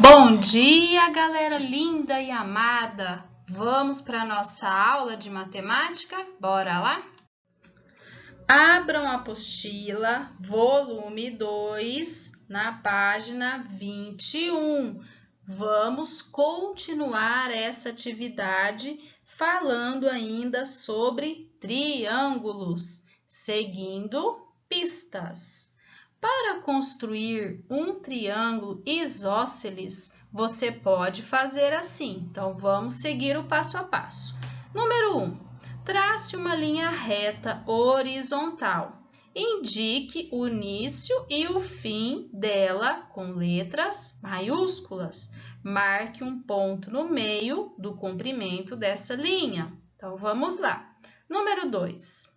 Bom dia, galera linda e amada! Vamos para a nossa aula de matemática? Bora lá? Abram a apostila, volume 2, na página 21. Vamos continuar essa atividade falando ainda sobre triângulos, seguindo pistas. Para construir um triângulo isósceles, você pode fazer assim. Então, vamos seguir o passo a passo. Número 1. Trace uma linha reta horizontal. Indique o início e o fim dela com letras maiúsculas. Marque um ponto no meio do comprimento dessa linha. Então, vamos lá. Número 2.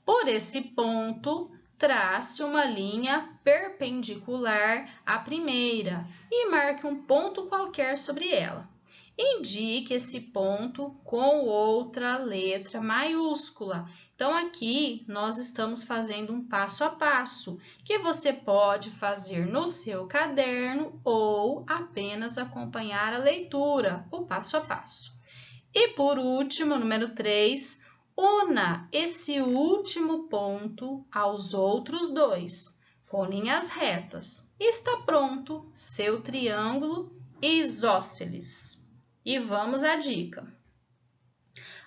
Por esse ponto, trace uma linha perpendicular à primeira e marque um ponto qualquer sobre ela. Indique esse ponto com outra letra maiúscula. Então, aqui nós estamos fazendo um passo a passo, que você pode fazer no seu caderno ou apenas acompanhar a leitura, o passo a passo. E por último, número 3, una esse último ponto aos outros dois, com linhas retas. Está pronto seu triângulo isósceles. E vamos à dica.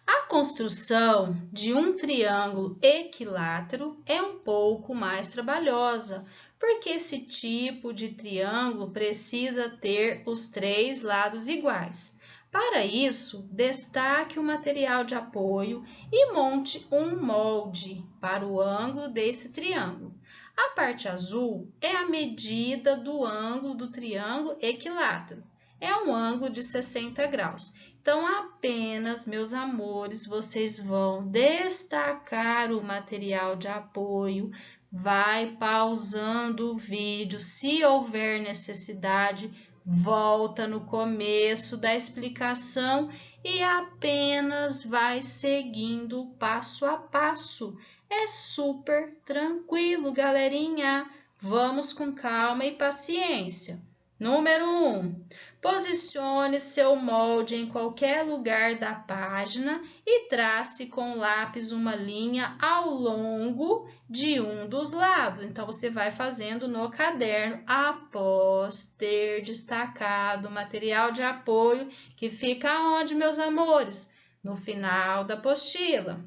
A construção de um triângulo equilátero é um pouco mais trabalhosa, porque esse tipo de triângulo precisa ter os 3 lados iguais. Para isso, destaque o material de apoio e monte um molde para o ângulo desse triângulo. A parte azul é a medida do ângulo do triângulo equilátero. É um ângulo de 60 graus. Então, apenas, meus amores, vocês vão destacar o material de apoio, vai pausando o vídeo, se houver necessidade, volta no começo da explicação e apenas vai seguindo passo a passo. É super tranquilo, galerinha. Vamos com calma e paciência. Número 1. Posicione seu molde em qualquer lugar da página e trace com lápis uma linha ao longo de um dos lados. Então, você vai fazendo no caderno após ter destacado o material de apoio, que fica onde, meus amores? No final da apostila.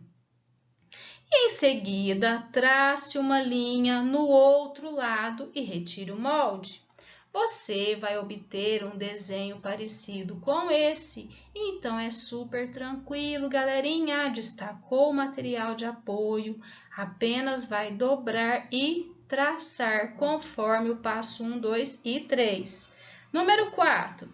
Em seguida, trace uma linha no outro lado e retire o molde. Você vai obter um desenho parecido com esse, então é super tranquilo, galerinha. Destacou o material de apoio, apenas vai dobrar e traçar conforme o passo 1, 2 e 3. Número 4.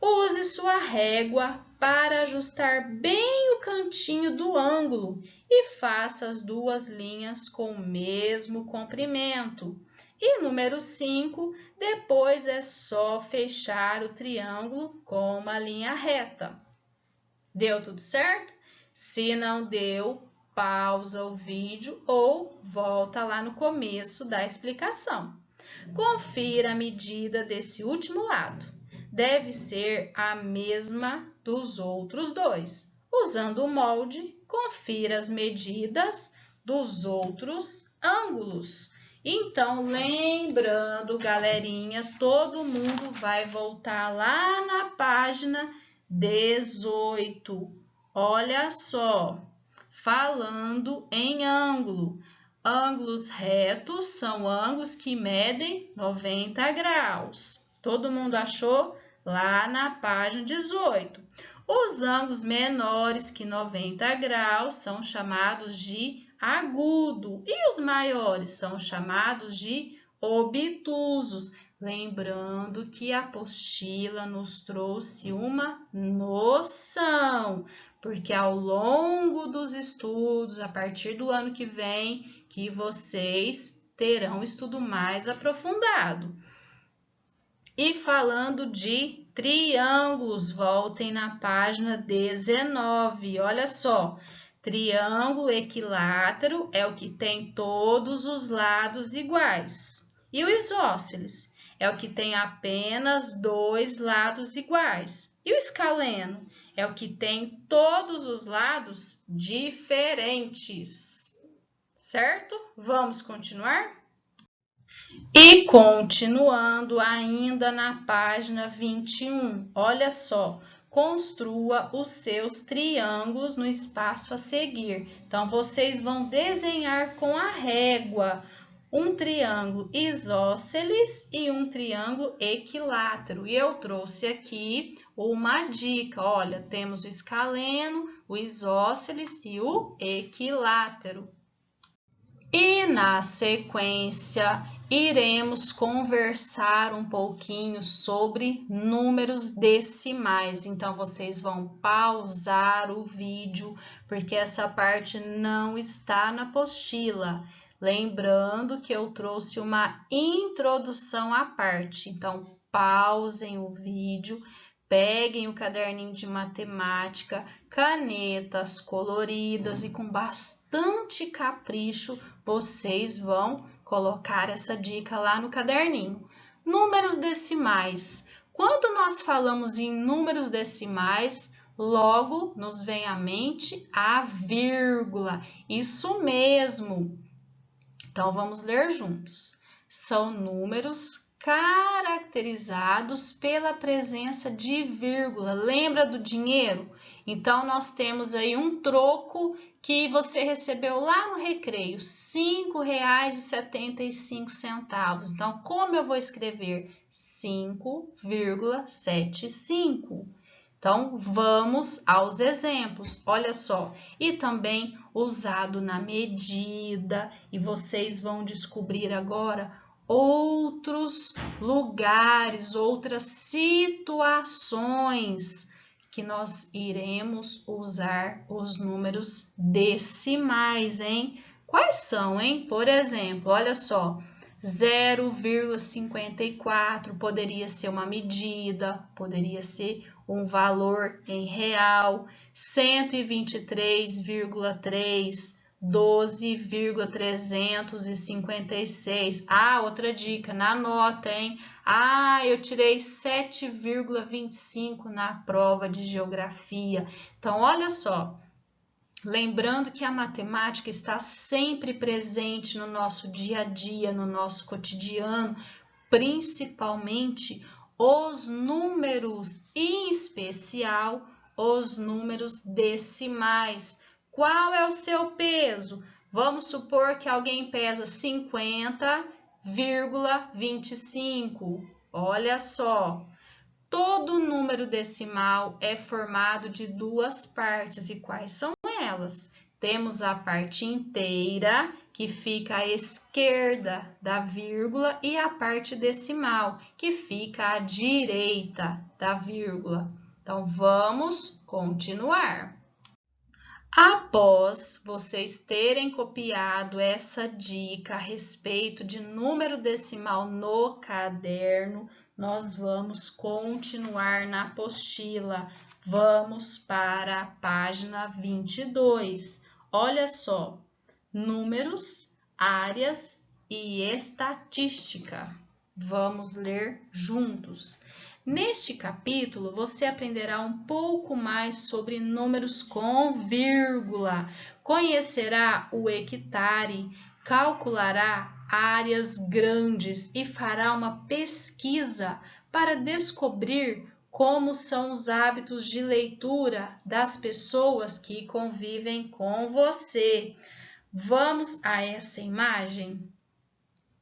Use sua régua para ajustar bem o cantinho do ângulo e faça as duas linhas com o mesmo comprimento. E número 5, depois é só fechar o triângulo com uma linha reta. Deu tudo certo? Se não deu, pausa o vídeo ou volta lá no começo da explicação. Confira a medida desse último lado. Deve ser a mesma dos outros dois. Usando o molde, confira as medidas dos outros ângulos. Então, lembrando, galerinha, todo mundo vai voltar lá na página 18. Olha só, falando em ângulo. Ângulos retos são ângulos que medem 90 graus. Todo mundo achou? Lá na página 18. Os ângulos menores que 90 graus são chamados de agudo e os maiores são chamados de obtusos. Lembrando que a apostila nos trouxe uma noção, porque ao longo dos estudos, a partir do ano que vem, que vocês terão estudo mais aprofundado. E falando de triângulos, voltem na página 19, olha só. Triângulo equilátero é o que tem todos os lados iguais. E o isósceles É o que tem apenas dois lados iguais. E o escaleno? É o que tem todos os lados diferentes. Certo? Vamos continuar? E continuando ainda na página 21, olha só, construa os seus triângulos no espaço a seguir. Então, vocês vão desenhar com a régua um triângulo isósceles e um triângulo equilátero. E eu trouxe aqui uma dica, olha, temos o escaleno, o isósceles e o equilátero. E na sequência, iremos conversar um pouquinho sobre números decimais. Então, vocês vão pausar o vídeo, porque essa parte não está na apostila. Lembrando que eu trouxe uma introdução à parte. Então, pausem o vídeo. Peguem o caderninho de matemática, canetas coloridas e com bastante capricho, vocês vão colocar essa dica lá no caderninho. Números decimais. Quando nós falamos em números decimais, logo nos vem à mente a vírgula. Isso mesmo. Então, vamos ler juntos. São números caracterizados pela presença de vírgula. Lembra do dinheiro? Então, nós temos aí um troco que você recebeu lá no recreio, R$ 5,75. Então, como eu vou escrever? 5,75. Então, vamos aos exemplos. Olha só, e também usado na medida, e vocês vão descobrir agora outros lugares, outras situações que nós iremos usar os números decimais, hein? Quais são, hein? Por exemplo, olha só, 0,54 poderia ser uma medida, poderia ser um valor em real, 123,3, 12,356. Ah, outra dica, na nota, hein? Ah, eu tirei 7,25 na prova de geografia. Então, olha só. Lembrando que a matemática está sempre presente no nosso dia a dia, no nosso cotidiano, principalmente os números, em especial os números decimais. Qual é o seu peso? Vamos supor que alguém pesa 50,25. Olha só. Todo número decimal é formado de duas partes. E quais são elas? Temos a parte inteira, que fica à esquerda da vírgula, e a parte decimal, que fica à direita da vírgula. Então, vamos continuar. Após vocês terem copiado essa dica a respeito de número decimal no caderno, nós vamos continuar na apostila. Vamos para a página 22. Olha só, números, áreas e estatística. Vamos ler juntos. Neste capítulo, você aprenderá um pouco mais sobre números com vírgula, conhecerá o hectare, calculará áreas grandes e fará uma pesquisa para descobrir como são os hábitos de leitura das pessoas que convivem com você. Vamos a essa imagem?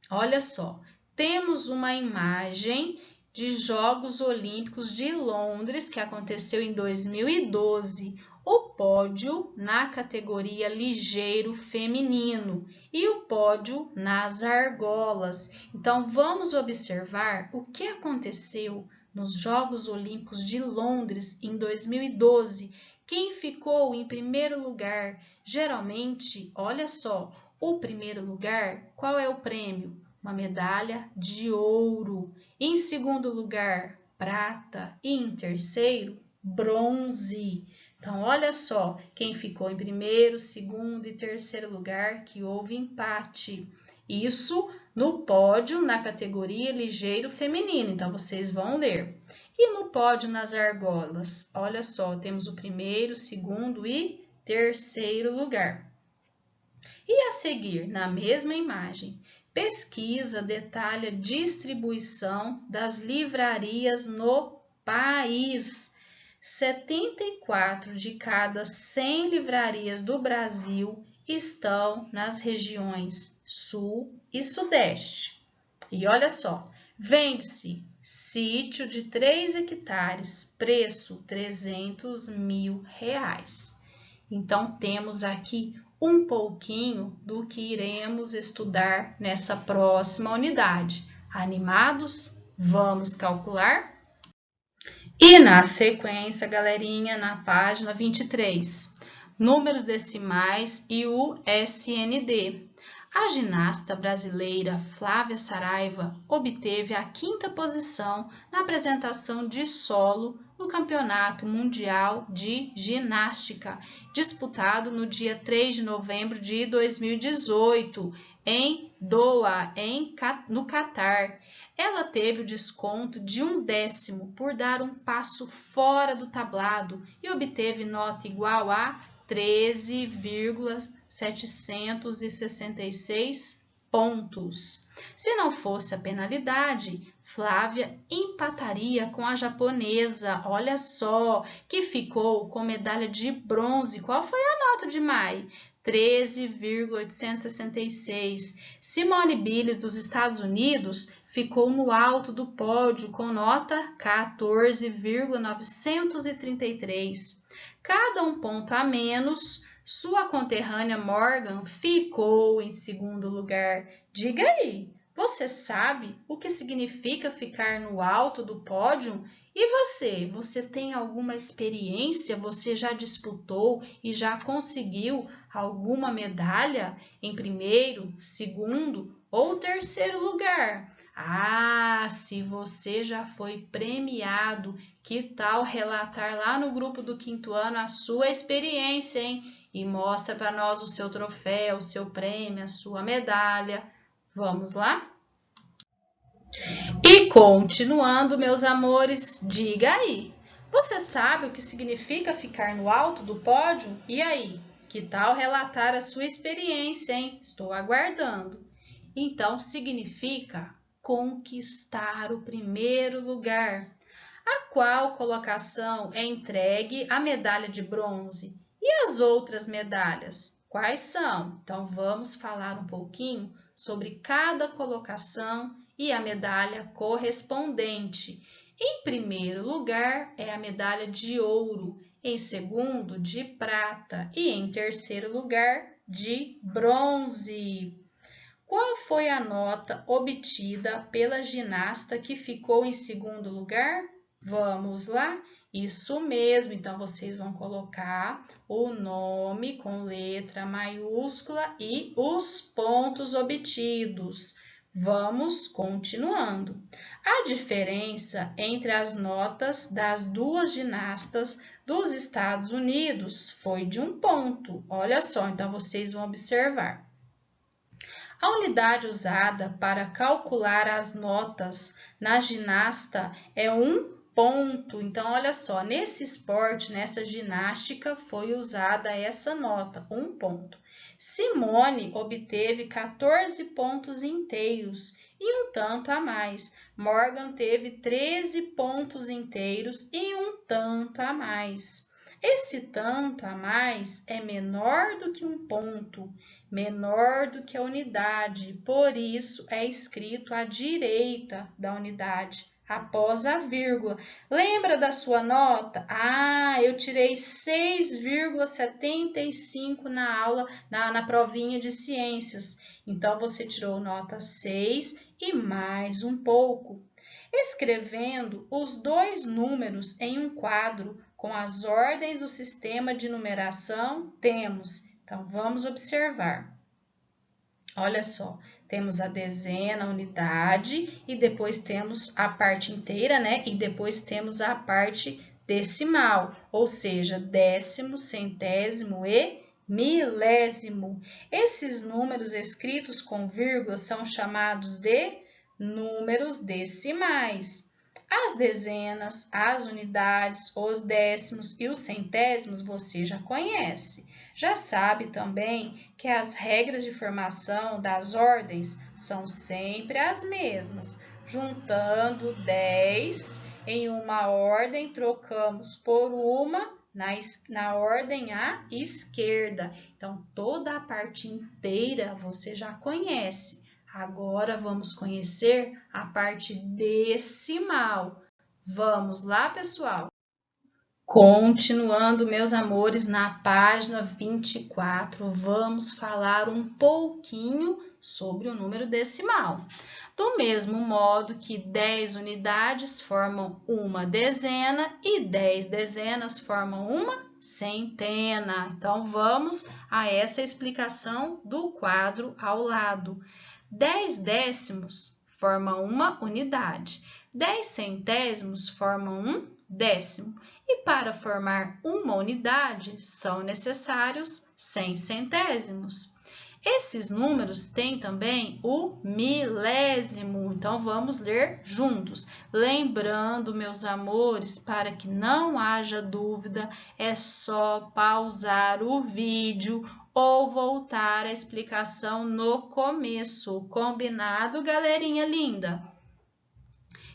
Olha só, temos uma imagem de Jogos Olímpicos de Londres, que aconteceu em 2012, o pódio na categoria ligeiro feminino e o pódio nas argolas. Então, vamos observar o que aconteceu nos Jogos Olímpicos de Londres em 2012. Quem ficou em primeiro lugar? Geralmente, olha só, o primeiro lugar, qual é o prêmio? Uma medalha de ouro. Em segundo lugar, prata. E em terceiro, bronze. Então, olha só, quem ficou em primeiro, segundo e terceiro lugar, que houve empate. Isso no pódio na categoria ligeiro feminino. Então, vocês vão ler. E no pódio nas argolas, olha só, temos o primeiro, segundo e terceiro lugar. E a seguir, na mesma imagem, pesquisa detalha a distribuição das livrarias no país. 74 de cada 100 livrarias do Brasil estão nas regiões Sul e Sudeste. E olha só, vende-se sítio de 3 hectares, preço R$300 mil. Então, temos aqui um pouquinho do que iremos estudar nessa próxima unidade. Animados? Vamos calcular? E na sequência, galerinha, na página 23, números decimais e o SND. A ginasta brasileira Flávia Saraiva obteve a 5ª posição na apresentação de solo no Campeonato Mundial de Ginástica, disputado no dia 3 de novembro de 2018, em Doha, no Catar. Ela teve o desconto de 1/10 por dar um passo fora do tablado e obteve nota igual a 13,766 pontos. Se não fosse a penalidade, Flávia empataria com a japonesa, olha só, que ficou com medalha de bronze. Qual foi a nota de Mai? 13,866. Simone Biles, dos Estados Unidos, ficou no alto do pódio com nota 14,933. Cada um ponto a menos, sua conterrânea Morgan ficou em segundo lugar. Diga aí, você sabe o que significa ficar no alto do pódio? E você? Você tem alguma experiência? Você já disputou e já conseguiu alguma medalha em primeiro, segundo ou terceiro lugar? Ah, se você já foi premiado, que tal relatar lá no grupo do 5º ano a sua experiência, hein? E mostra para nós o seu troféu, o seu prêmio, a sua medalha. Vamos lá? E continuando, meus amores, diga aí. Você sabe o que significa ficar no alto do pódio? E aí? Que tal relatar a sua experiência, hein? Estou aguardando. Então, significa conquistar o primeiro lugar. A qual colocação é entregue a medalha de bronze? E as outras medalhas? Quais são? Então, vamos falar um pouquinho sobre cada colocação e a medalha correspondente. Em primeiro lugar, é a medalha de ouro, em segundo, de prata e em terceiro lugar, de bronze. Qual foi a nota obtida pela ginasta que ficou em segundo lugar? Vamos lá? Isso mesmo, então vocês vão colocar o nome com letra maiúscula e os pontos obtidos. Vamos continuando. A diferença entre as notas das duas ginastas dos Estados Unidos foi de 1 ponto. Olha só, então vocês vão observar. A unidade usada para calcular as notas na ginasta é 1 ponto. Então, olha só, nesse esporte, nessa ginástica, foi usada essa nota, 1 ponto. Simone obteve 14 pontos inteiros e um tanto a mais. Morgan teve 13 pontos inteiros e um tanto a mais. Esse tanto a mais é menor do que 1 ponto, menor do que a unidade, por isso é escrito à direita da unidade, após a vírgula. Lembra da sua nota? Ah, eu tirei 6,75 na aula, na provinha de ciências. Então, você tirou nota 6 e mais um pouco. Escrevendo os dois números em um quadro com as ordens do sistema de numeração, temos. Então, vamos observar. Olha só, temos a dezena, a unidade, e depois temos a parte inteira, né? E depois temos a parte decimal, ou seja, décimo, centésimo e milésimo. Esses números escritos com vírgula são chamados de números decimais. As dezenas, as unidades, os décimos e os centésimos você já conhece. Já sabe também que as regras de formação das ordens são sempre as mesmas. Juntando 10 em uma ordem, trocamos por uma na ordem à esquerda. Então, toda a parte inteira você já conhece. Agora, vamos conhecer a parte decimal. Vamos lá, pessoal? Continuando, meus amores, na página 24, vamos falar um pouquinho sobre o número decimal. Do mesmo modo que 10 unidades formam uma dezena e 10 dezenas formam uma centena. Então, vamos a essa explicação do quadro ao lado. 10 décimos formam uma unidade, 10 centésimos formam um décimo. E para formar uma unidade, são necessários 100 centésimos. Esses números têm também o milésimo, então vamos ler juntos. Lembrando, meus amores, para que não haja dúvida, é só pausar o vídeo ou voltar à explicação no começo. Combinado, galerinha linda?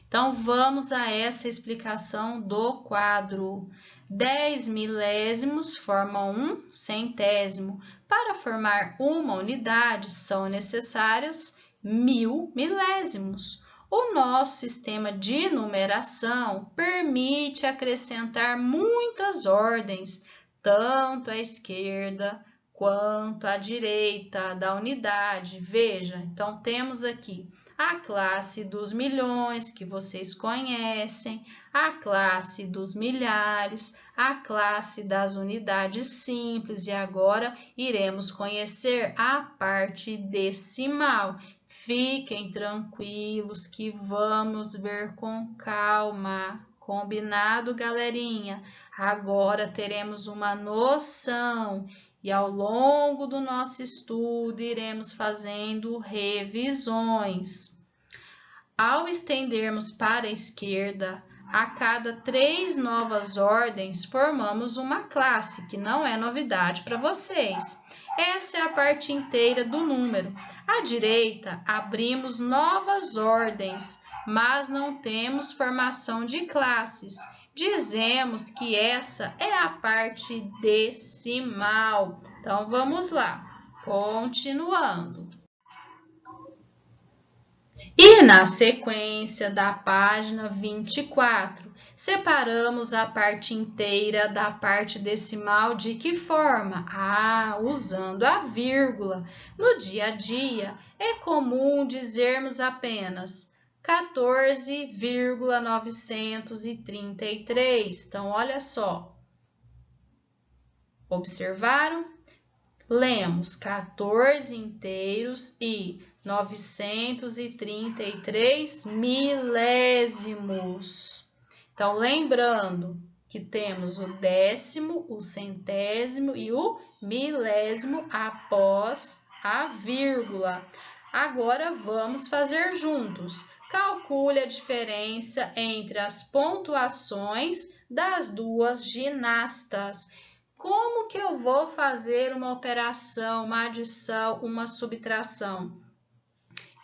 Então, vamos a essa explicação do quadro. 10 milésimos formam um centésimo. Para formar uma unidade, são necessários 1000 milésimos. O nosso sistema de numeração permite acrescentar muitas ordens, tanto à esquerda quanto à direita da unidade. Veja, então temos aqui a classe dos milhões, que vocês conhecem, a classe dos milhares, a classe das unidades simples e agora iremos conhecer a parte decimal. Fiquem tranquilos que vamos ver com calma. Combinado, galerinha? Agora teremos uma noção. E ao longo do nosso estudo, iremos fazendo revisões. Ao estendermos para a esquerda, a cada 3 novas ordens, formamos uma classe, que não é novidade para vocês. Essa é a parte inteira do número. À direita, abrimos novas ordens, mas não temos formação de classes. Dizemos que essa é a parte decimal. Então, vamos lá. Continuando. E na sequência da página 24, separamos a parte inteira da parte decimal de que forma? Usando a vírgula. No dia a dia, é comum dizermos apenas 14,933. Então, olha só. Observaram? Lemos 14 inteiros e 933 milésimos. Então, lembrando que temos o décimo, o centésimo e o milésimo após a vírgula. Agora, vamos fazer juntos. Calcule a diferença entre as pontuações das duas ginastas. Como que eu vou fazer uma operação, uma adição, uma subtração?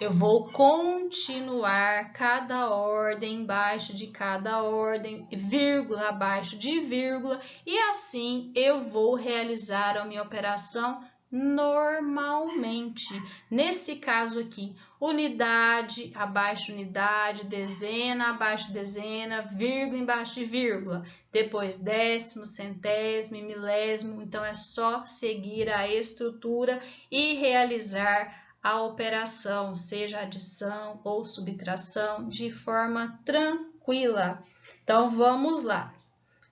Eu vou continuar cada ordem embaixo de cada ordem, vírgula abaixo de vírgula, e assim eu vou realizar a minha operação normalmente. Nesse caso aqui, unidade abaixo unidade, dezena abaixo dezena, vírgula embaixo de vírgula, depois décimo, centésimo e milésimo. Então é só seguir a estrutura e realizar a operação, seja adição ou subtração, de forma tranquila. Então vamos lá.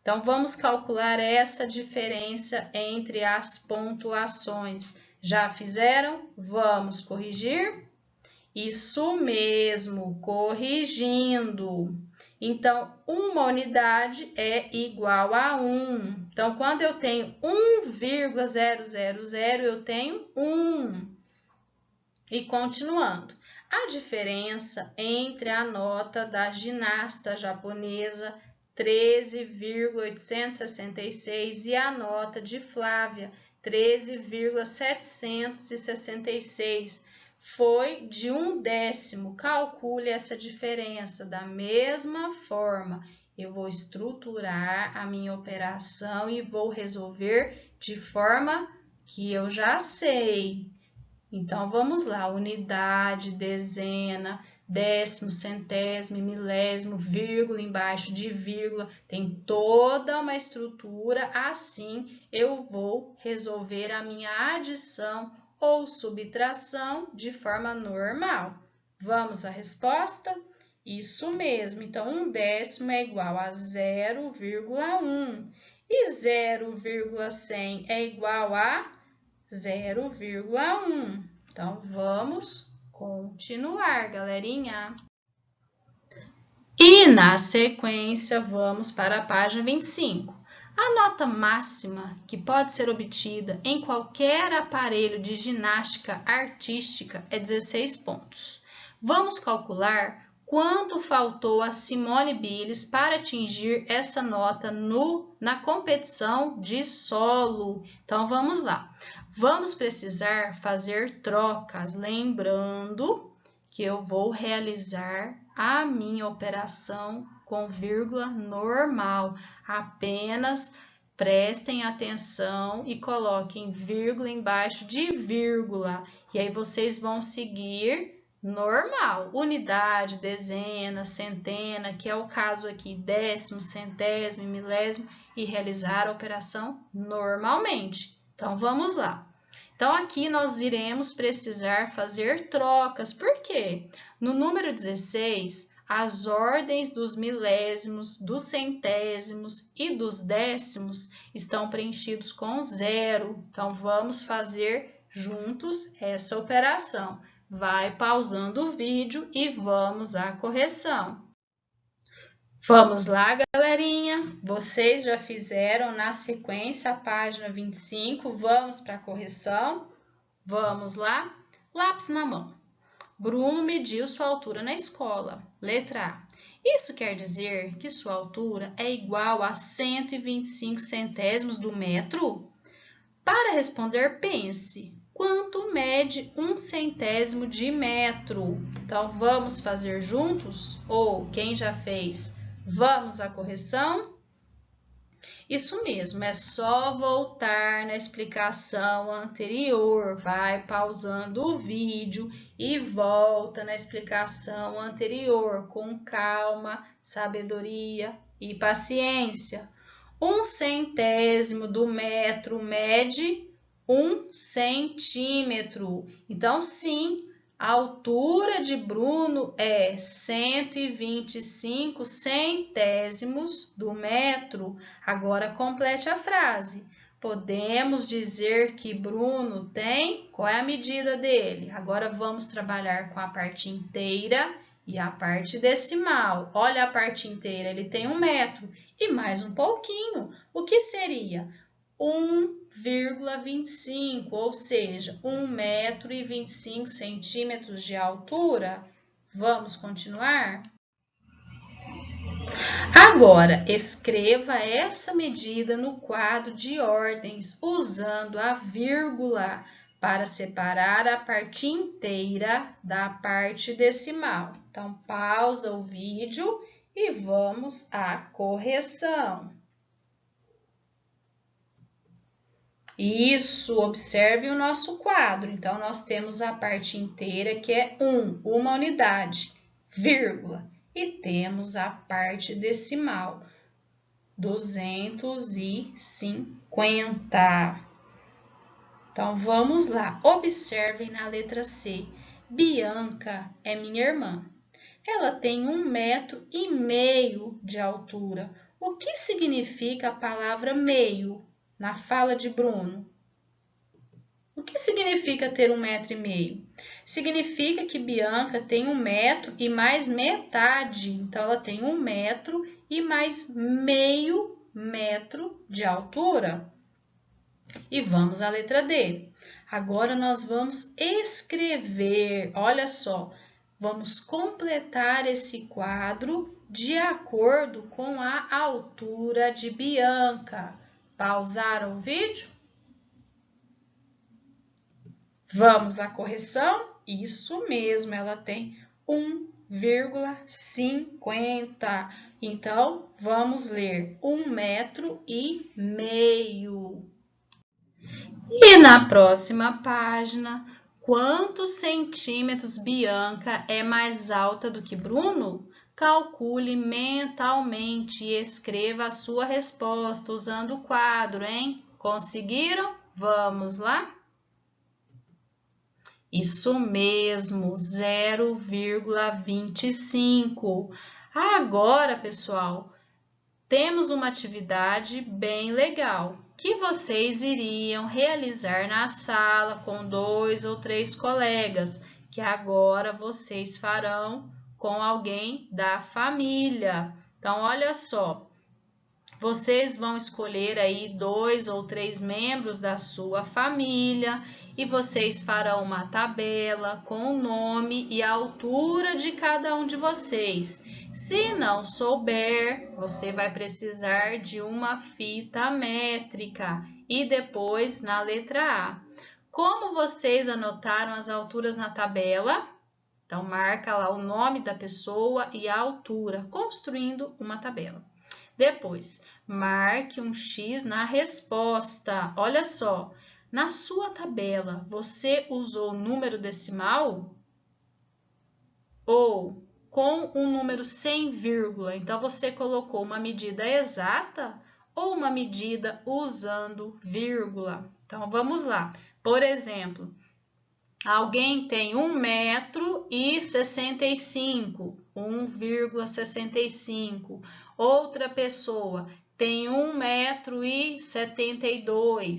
Então, vamos calcular essa diferença entre as pontuações. Já fizeram? Vamos corrigir? Isso mesmo, corrigindo. Então, uma unidade é igual a 1. Então, quando eu tenho 1,000, eu tenho 1. E continuando, a diferença entre a nota da ginasta japonesa 13,866 e a nota de Flávia 13,766 foi de 1/10. Calcule essa diferença. Da mesma forma, eu vou estruturar a minha operação e vou resolver de forma que eu já sei. Então, vamos lá. Unidade, dezena, décimo, centésimo, milésimo, vírgula embaixo de vírgula. Tem toda uma estrutura. Assim, eu vou resolver a minha adição ou subtração de forma normal. Vamos à resposta? Isso mesmo. Então, 1/10 é igual a 0,1 e 0,100 é igual a 0,1. Então, vamos continuar, galerinha. E na sequência, vamos para a página 25. A nota máxima que pode ser obtida em qualquer aparelho de ginástica artística é 16 pontos. Vamos calcular quanto faltou a Simone Biles para atingir essa nota na competição de solo. Então, vamos lá. Vamos precisar fazer trocas, lembrando que eu vou realizar a minha operação com vírgula normal. Apenas prestem atenção e coloquem vírgula embaixo de vírgula. E aí vocês vão seguir normal. Unidade, dezena, centena, que é o caso aqui, décimo, centésimo, milésimo, e realizar a operação normalmente. Então, vamos lá. Então, aqui nós iremos precisar fazer trocas. Por quê? No número 16, as ordens dos milésimos, dos centésimos e dos décimos estão preenchidos com 0. Então, vamos fazer juntos essa operação. Vai pausando o vídeo e vamos à correção. Vamos lá, galerinha. Vocês já fizeram na sequência a página 25. Vamos para a correção. Vamos lá. Lápis na mão. Bruno mediu sua altura na escola. Letra A. Isso quer dizer que sua altura é igual a 125 centésimos do metro? Para responder, pense. Quanto mede 1 centésimo de metro? Então, vamos fazer juntos? Ou quem já fez? Vamos à correção? Isso mesmo, é só voltar na explicação anterior. Vai pausando o vídeo e volta na explicação anterior com calma, sabedoria e paciência. 1 centésimo do metro mede 1 centímetro. Então, sim, a altura de Bruno é 125 centésimos do metro. Agora, complete a frase. Podemos dizer que Bruno tem... Qual é a medida dele? Agora, vamos trabalhar com a parte inteira e a parte decimal. Olha a parte inteira, ele tem 1 metro e mais um pouquinho. O que seria? 1,25, ou seja, 1 metro e 25 centímetros de altura. Vamos continuar? Agora, escreva essa medida no quadro de ordens, usando a vírgula para separar a parte inteira da parte decimal. Então, pausa o vídeo e vamos à correção. Isso, observe o nosso quadro. Então, nós temos a parte inteira, que é 1, uma unidade, vírgula. E temos a parte decimal, 250. Então, vamos lá. Observem na letra C. Bianca é minha irmã. Ela tem 1,5 metro de altura. O que significa a palavra meio na fala de Bruno? O que significa ter 1,5 metro? Significa que Bianca tem 1 metro e mais metade. Então, ela tem 1 metro e mais meio metro de altura. E vamos à letra D. Agora, nós vamos escrever. Olha só, vamos completar esse quadro de acordo com a altura de Bianca. Pausaram o vídeo? Vamos à correção? Isso mesmo, ela tem 1,50. Então, vamos ler 1,5 metro. E na próxima página, quantos centímetros Bianca é mais alta do que Bruno? Calcule mentalmente e escreva a sua resposta usando o quadro, hein? Conseguiram? Vamos lá? Isso mesmo, 0,25. Agora, pessoal, temos uma atividade bem legal que vocês iriam realizar na sala com 2 ou 3 colegas, que agora vocês farão com alguém da família. Então, olha só, vocês vão escolher aí 2 ou 3 membros da sua família e vocês farão uma tabela com o nome e a altura de cada um de vocês. Se não souber, você vai precisar de uma fita métrica e depois na letra A. Como vocês anotaram as alturas na tabela? Então, marca lá o nome da pessoa e a altura, construindo uma tabela. Depois, marque um X na resposta. Olha só, na sua tabela, você usou número decimal ou com um número sem vírgula? Então, você colocou uma medida exata ou uma medida usando vírgula? Então, vamos lá. Por exemplo, alguém tem 1,65 m, 1,65. Outra pessoa tem 1,72 m.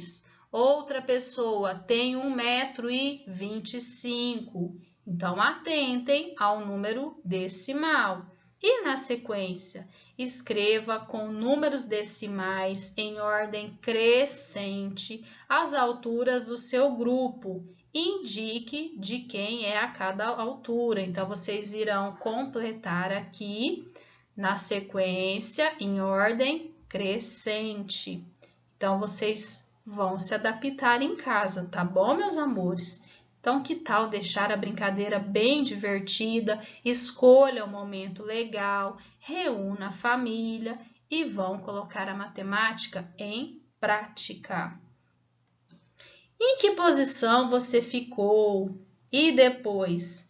Outra pessoa tem 1,25 m. Então, atentem ao número decimal. E na sequência, escreva com números decimais em ordem crescente as alturas do seu grupo. Indique de quem é a cada altura. Então, vocês irão completar aqui na sequência em ordem crescente. Então, vocês vão se adaptar em casa, tá bom, meus amores? Então, que tal deixar a brincadeira bem divertida? Escolha um momento legal, reúna a família e vão colocar a matemática em prática. Em que posição você ficou? E depois,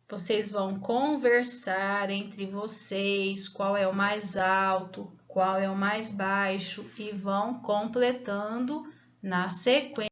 vocês vão conversar entre vocês qual é o mais alto, qual é o mais baixo e vão completando na sequência.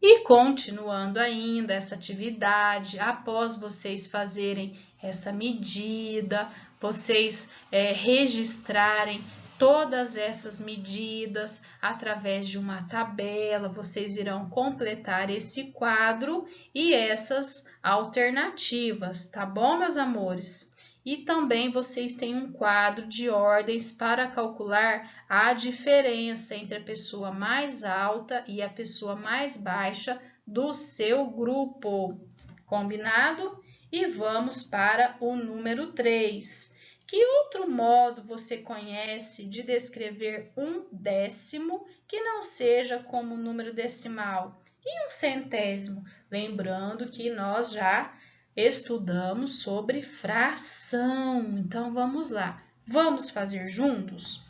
E continuando ainda essa atividade, após vocês fazerem essa medida, vocês registrarem todas essas medidas através de uma tabela, vocês irão completar esse quadro e essas alternativas, tá bom, meus amores? E também vocês têm um quadro de ordens para calcular a diferença entre a pessoa mais alta e a pessoa mais baixa do seu grupo. Combinado? E vamos para o número 3. Que outro modo você conhece de descrever um décimo que não seja como número decimal? E um centésimo? Lembrando que nós já estudamos sobre fração. Então, vamos lá. Vamos fazer juntos?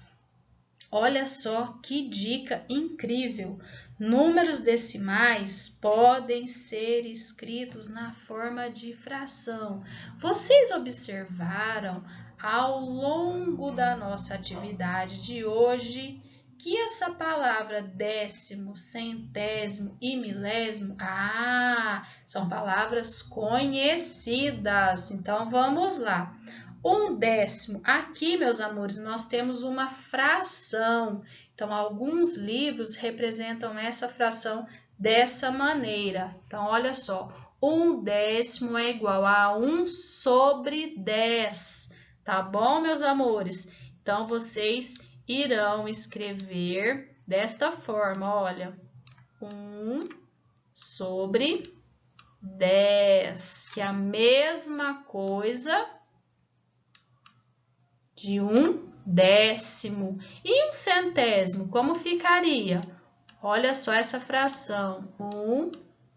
Olha só que dica incrível! Números decimais podem ser escritos na forma de fração. Vocês observaram ao longo da nossa atividade de hoje que essa palavra décimo, centésimo e milésimo, são palavras conhecidas. Então, vamos lá. Um décimo, aqui, meus amores, nós temos uma fração. Então, alguns livros representam essa fração dessa maneira. Então, olha só, 1/10 é igual a 1 sobre 10, tá bom, meus amores? Então, vocês irão escrever desta forma, olha, 1 sobre 10, que é a mesma coisa de 1/10. E 1/100, como ficaria? Olha só essa fração, 1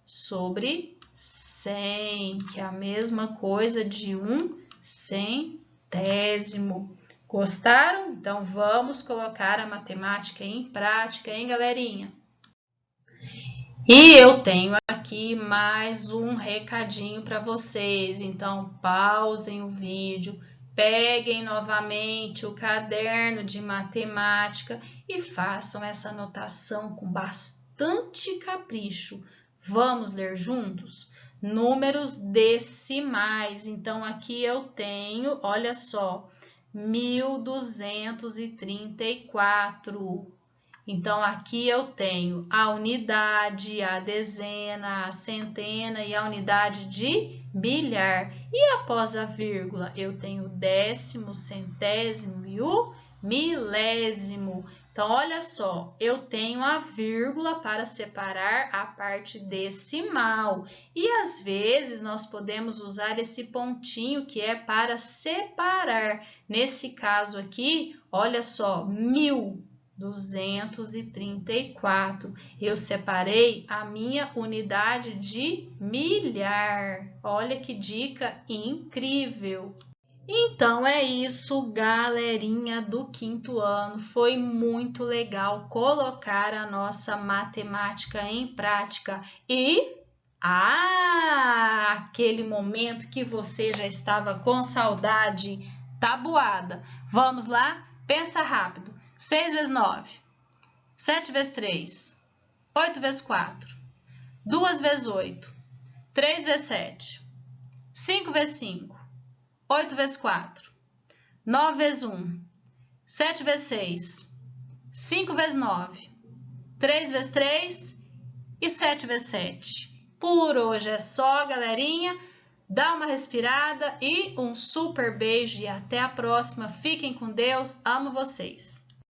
sobre 100, que é a mesma coisa de 1/100. Gostaram? Então, vamos colocar a matemática em prática, hein, galerinha? E eu tenho aqui mais um recadinho para vocês. Então, pausem o vídeo, peguem novamente o caderno de matemática e façam essa anotação com bastante capricho. Vamos ler juntos? Números decimais. Então, aqui eu tenho, olha só, 1234. Então, aqui eu tenho a unidade, a dezena, a centena e a unidade de milhar. E após a vírgula, eu tenho o décimo, centésimo e o milésimo. Então, olha só, eu tenho a vírgula para separar a parte decimal. E às vezes nós podemos usar esse pontinho que é para separar. Nesse caso aqui, olha só, 1234. Eu separei a minha unidade de milhar. Olha que dica incrível! Então é isso, galerinha do quinto ano. Foi muito legal colocar a nossa matemática em prática. E aquele momento que você já estava com saudade, tabuada. Vamos lá? Pensa rápido. 6 vezes 9, 7 vezes 3, 8 vezes 4, 2 vezes 8, 3 vezes 7, 5 vezes 5, 8 vezes 4, 9 vezes 1, 7 vezes 6, 5 vezes 9, 3 vezes 3 e 7 vezes 7. Por hoje é só, galerinha. Dá uma respirada e um super beijo e até a próxima. Fiquem com Deus. Amo vocês.